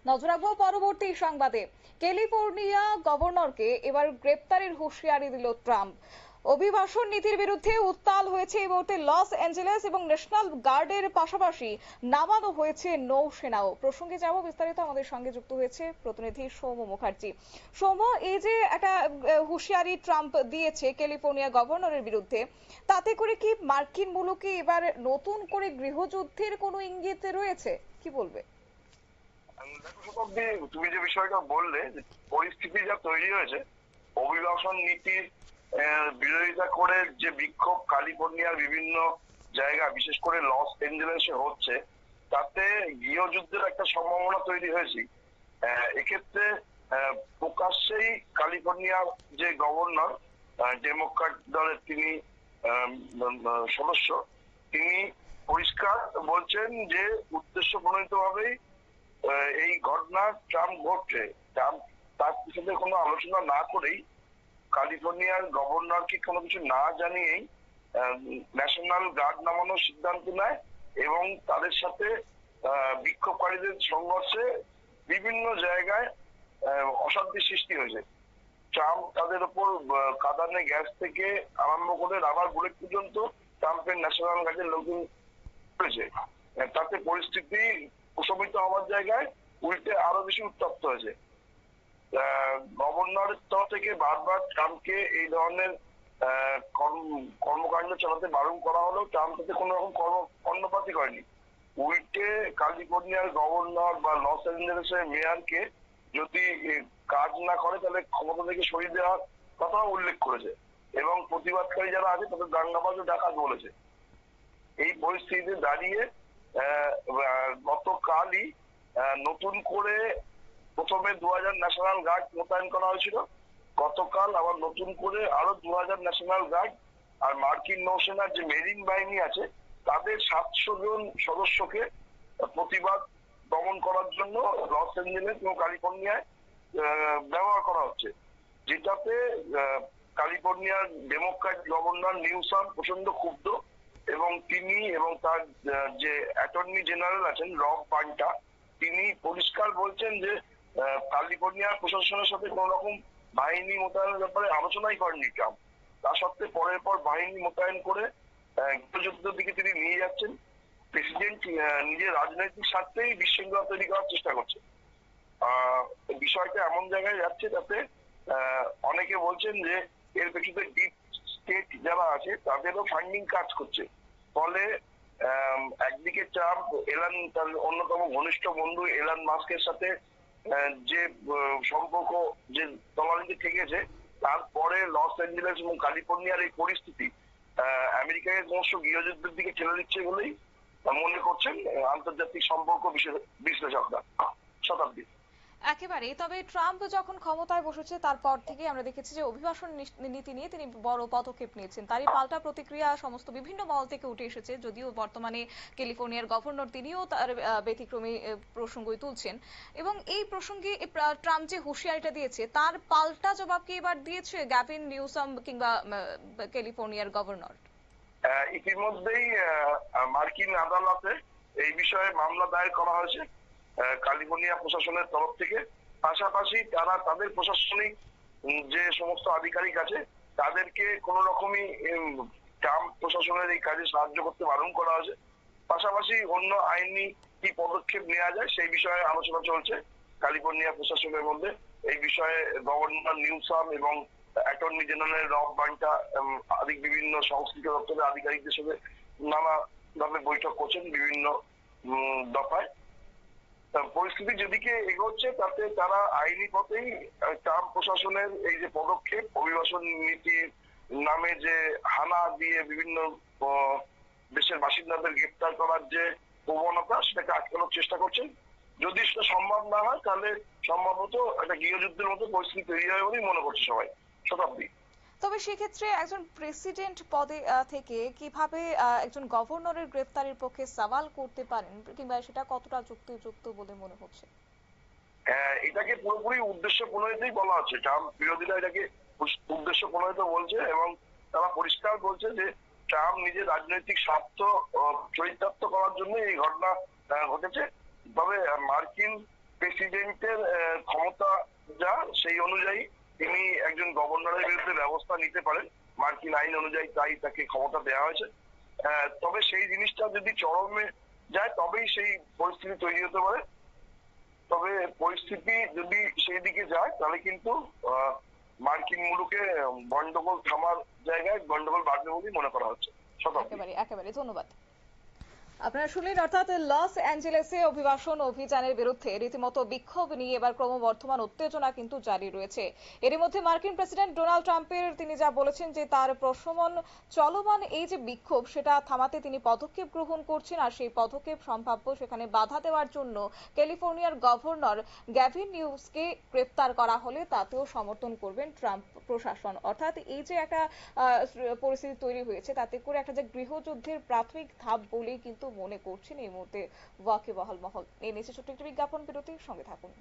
নজর রাখবো পরবর্তী সংবাদে। ক্যালিফোর্নিয়া গভর্নরকে এবার গ্রেপ্তারের হুঁশিয়ারি দিল ট্রাম্প। অভিবাসন নীতির বিরুদ্ধে উত্তাল হয়েছে এই মুহূর্তে লস অ্যাঞ্জেলেস এবং ন্যাশনাল গার্ডের পাশাপাশি নামানো হয়েছে নৌসেনাও। প্রসঙ্গে যাব বিস্তারিত, আমাদের সঙ্গে যুক্ত হয়েছে প্রতিনিধি সৌম্য মুখার্জি। সৌম্য, এই যে একটা হুঁশিয়ারি ট্রাম্প দিয়েছে ক্যালিফোর্নিয়া গভর্নরের বিরুদ্ধে, তাতে করে কি মার্কিন মুলুকে এবার নতুন করে গৃহযুদ্ধের কোনো ইঙ্গিত রয়েছে, কি বলবে? তুমি যে বিষয়টা বললে, পরিস্থিতি যা তৈরি হয়েছে, অভিবাসন নীতির বিরোধিতা করে যে বিক্ষোভ ক্যালিফোর্নিয়ার বিভিন্ন জায়গা বিশেষ করে লস এঞ্জেলেসে হচ্ছে, তাতে গৃহযুদ্ধের একটা সম্ভাবনা তৈরি হয়েছে। এক্ষেত্রে প্রকাশ্যেই ক্যালিফোর্নিয়ার যে গভর্নর, ডেমোক্র্যাট দলের তিনি সদস্য, তিনি পরিষ্কার বলছেন যে উদ্দেশ্য প্রণোদিত ভাবেই এই ঘটনা ট্রাম্প ঘটছে। ট্রাম্প তার সাথে কোনো আলোচনা না করেই, ক্যালিফোর্নিয়ার গভর্নরকে কোনো কিছু না জানিয়েই ন্যাশনাল গার্ড নামানোর সিদ্ধান্ত নেয় এবং তাদের সাথে বিক্ষোভকারীদের সংঘর্ষে বিভিন্ন জায়গায় অশান্তি সৃষ্টি হয়েছে। ট্রাম্প তাদের উপর কাঁদানে গ্যাস থেকে আরম্ভ করে রাবার বুলেট পর্যন্ত ট্রাম্পের ন্যাশনাল গার্ডের লোকজন করেছে। তাতে পরিস্থিতি প্রশমিত হওয়ার জায়গায় উল্টে আরো বেশি উত্তপ্ত হয়েছে। গভর্নরের তরফ থেকে বারবার ট্রাম্পকে এই ধরনের কর্মকাণ্ড চালাতে বারণ করা হলেও ট্রাম্প তাতে কোনো রকম কর্ণপাতই করেনি। উল্টে ক্যালিফোর্নিয়ার গভর্নর বা লস অ্যাঞ্জেলেসের মেয়রকে যদি কাজ না করে তাহলে ক্ষমতা থেকে সরিয়ে দেওয়ার কথা উল্লেখ করেছে এবং প্রতিবাদকারী যারা আছে তাদের দাঙ্গাবাজ ও ডাকাত বলেছে। এই পরিস্থিতিতে দাঁড়িয়ে গতকালই নতুন করে প্রথমে 2000 ন্যাশনাল গার্ড মোতায়েন করা হয়েছিল। গতকাল আবার নতুন করে আরো 2000 ন্যাশনাল গার্ড আর মার্কিন নৌসেনার যে মেরিন বাহিনী আছে তাদের 700 জন সদস্যকে প্রতিবাদ দমন করার জন্য লস অ্যাঞ্জেলেস এবং ক্যালিফোর্নিয়ায় ব্যবহার করা হচ্ছে, যেটাতে ক্যালিফোর্নিয়ার ডেমোক্র্যাট গভর্নর নিউসাম প্রচন্ড ক্ষুব্ধ এবং তিনি এবং তার যে অ্যাটর্নি জেনারেল আছেন রব পান্টা, তিনি পরিষ্কার বলছেন যে ক্যালিফোর্নিয়ার প্রশাসনের সাথে কোন রকম বাহিনী মোতায়েনের ব্যাপারে আলোচনাই করেননি ট্রাম্প। তা সত্ত্বে পরের পর বাহিনী মোতায়েন করে গৃহযুদ্ধের দিকে তিনি নিয়ে যাচ্ছেন। প্রেসিডেন্ট নিজের রাজনৈতিক স্বার্থেই বিশৃঙ্খলা তৈরি করার চেষ্টা করছে। বিষয়টা এমন জায়গায় যাচ্ছে যাতে অনেকে বলছেন যে এর পেছনে ডিপ স্টেট যারা আছে তাদেরও ফান্ডিং কাজ করছে। ফলে একদিকে ট্রাম্প তার অন্যতম ঘনিষ্ঠ বন্ধু এলান মাস্কের সাথে যে সম্পর্ক যে তলানিতে ঠেকেছে, তারপরে লস অ্যাঞ্জেলেস এবং ক্যালিফোর্নিয়ার এই পরিস্থিতি আমেরিকাকে ক্রমশ গৃহযুদ্ধের দিকে ঠেলে দিচ্ছে বলেই মনে করছেন আন্তর্জাতিক সম্পর্ক বিশ্লেষকরা। শতাব্দী একেবারে। তবে ট্রাম্প যখন ক্ষমতায় বসেছে তারপর থেকে আমরা দেখেছি যে অভিবাসন নীতি নিয়ে তিনি বড় পদক্ষেপ নিয়েছেন, তারই পাল্টা প্রতিক্রিয়া সমস্ত বিভিন্ন মহল থেকে উঠে এসেছে। যদিও বর্তমানে ক্যালিফোর্নিয়ার গভর্নর তিনিও তার ব্যতিক্রমী প্রসঙ্গই তুলছেন এবং এই প্রসঙ্গে ট্রাম্প যে হুঁশিয়ারিটা দিয়েছে তার পাল্টা জবাব কি এবার দিয়েছে গ্যাভিন নিউসাম কিংবা ক্যালিফোর্নিয়ার গভর্নর? ইতিমধ্যেই মার্কিন আদালতে এই বিষয়ে মামলা দায়ের করা হয়েছে ক্যালিফোর্নিয়া প্রশাসনের তরফ থেকে। পাশাপাশি তারা তাদের প্রশাসনিক যে সমস্ত আধিকারিক আছে তাদেরকে কোন রকমই ট্রাম্প প্রশাসনের এই কাজে সাহায্য করতে বারণ করা হয়েছে। পাশাপাশি অন্য আইনি কি পদক্ষেপ নেওয়া যায় সেই বিষয়ে আলোচনা চলছে ক্যালিফোর্নিয়া প্রশাসনের মধ্যে। এই বিষয়ে গভর্নর নিউসাম এবং অ্যাটর্নি জেনারেল রব পান্টা বিভিন্ন সংশ্লিষ্ট দপ্তরের আধিকারিকদের সাথে নানাভাবে বৈঠক করছেন বিভিন্ন দফায়। পরিস্থিতি যেদিকে এগোচ্ছে তাতে তারা আইনি পথেই ট্রাম্প প্রশাসনের এই যে পদক্ষেপ, অভিবাসন নীতি নামে যে হানা দিয়ে বিভিন্ন দেশের বাসিন্দাদের গ্রেপ্তার করার যে প্রবণতা সেটাকে আটকানোর চেষ্টা করছেন। যদি সেটা সম্ভব না হয় তাহলে সম্ভবত একটা গৃহযুদ্ধের মতো পরিস্থিতি তৈরি হয় বলেই মনে করছে সবাই। শতাব্দী তবে সেক্ষেত্রে একজন প্রেসিডেন্ট পদে থেকে কিভাবে একজন গভর্নরের গ্রেফতারের পক্ষে সওয়াল করতে পারেন কিংবা সেটা কতটা যুক্তিযুক্ত বলে মনে হচ্ছে? এটাকে পুরোপুরি উদ্দেশ্য প্রণোদিতই বলা হচ্ছে। ট্রাম্প বিরোধীরা এটাকে উদ্দেশ্য প্রণোদিত বলছে এবং তারা পরিষ্কার বলছে যে ট্রাম্প নিজের রাজনৈতিক স্বার্থ চরিতার্থ করার জন্য এই ঘটনা ঘটেছে। তবে মার্কিন প্রেসিডেন্টের ক্ষমতা যা সেই অনুযায়ী তিনি একজন গভর্নরের বিরুদ্ধে ব্যবস্থা নিতে পারেন। মার্কিন আইন অনুযায়ী তাই তাকে ক্ষমতা দেওয়া হয়েছে। তবে সেই জিনিসটা যদি চরমে যায় তবেই সেই পরিস্থিতি তৈরি হতে পারে। তবে পরিস্থিতি যদি সেই দিকে যায় তাহলে কিন্তু মার্কিন মুলুকে গন্ডগোল থামার জায়গায় গন্ডগোল বাড়বে বলেই মনে করা হচ্ছে। একেবারে একেবারে ধন্যবাদ। আপনারা শুনলেন, অর্থাৎ লস অ্যাঞ্জেলেসে অভিবাসন অভিযানের বিরুদ্ধে রীতিমতো বিক্ষোভ নিয়ে এবার ক্রমবর্ধমান উত্তেজনা কিন্তু জারি রয়েছে। এরই মধ্যে মার্কিন প্রেসিডেন্ট ডোনাল্ড ট্রাম্পের তিনি যা বলেছেন যে তার প্রশমন চলমান এই যে বিক্ষোভ সেটা থামাতে তিনি পদক্ষেপ গ্রহণ করছেন, আর সেই পদক্ষেপ সম্ভাব্য সেখানে বাধা দেওয়ার জন্য ক্যালিফোর্নিয়ার গভর্নর গ্যাভিন নিউসকে গ্রেপ্তার করা হলে তাতেও সমর্থন করবেন ট্রাম্প প্রশাসন। অর্থাৎ এই যে একটা পরিস্থিতি তৈরি হয়েছে তাতে করে একটা যে গৃহযুদ্ধের প্রাথমিক ধাপ বলেই কিন্তু মনে করছেন এই মুহূর্তে ওয়াকিবহাল মহল। এই নিয়ে ছোট্ট একটি বিজ্ঞাপন বিরতির সঙ্গে থাকুন।